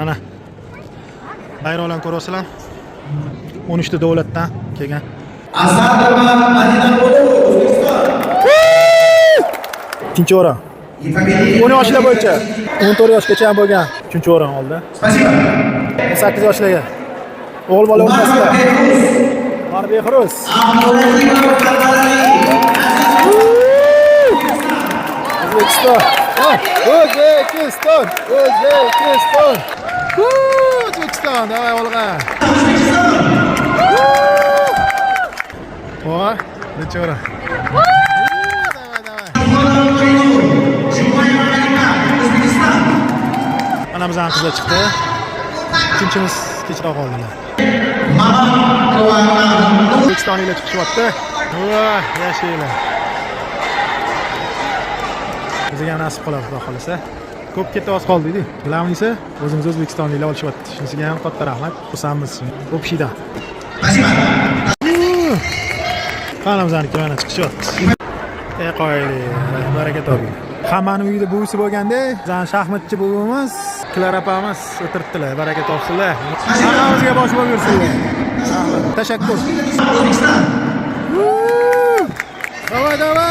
Ana. Bayroqlarni ko'ryapsizlar. 13 ta davlatdan kelgan. Azarova Madina Qo'lova O'zbekiston. Ikkinchi o'rin. 10 yoshlar bo'yicha 14 yoshgacha bo'lgan 3-o'rin oldi. Spasibo. 18 yoshlarga. O'g'il bola o'rtasida. Behruz. O'zbekiston. O'zbekiston. O'zbekiston. Davay olg'a. Voy, necha o'rin? Mana bizning qizlar chiqdi. Uchinchimiz kechroq oldilar. O'zbekistonliklar chiqishyapti. Voy, yashaylar. Bizga nasib qiladi, xudo xolasa. Ko'p keta oz qoldi-ku. Bilamizmi? O'zimiz o'zbekistonliklar olishyapti. Shunisiga ham katta rahmat. Xursandmiz. O'pishida. Qani bizlarniki mana chiqishyapti. Qo'yli, baraka toping. Hammani uyida buvisi bo'lganda, bizning shaxmatchi buvimiz, Klara opamiz o'tiribdilar. Baraka topsinlar. Hammamizga bosh bo'lib yursinlar. Tashakkur. O'zbekiston. Davay, davay.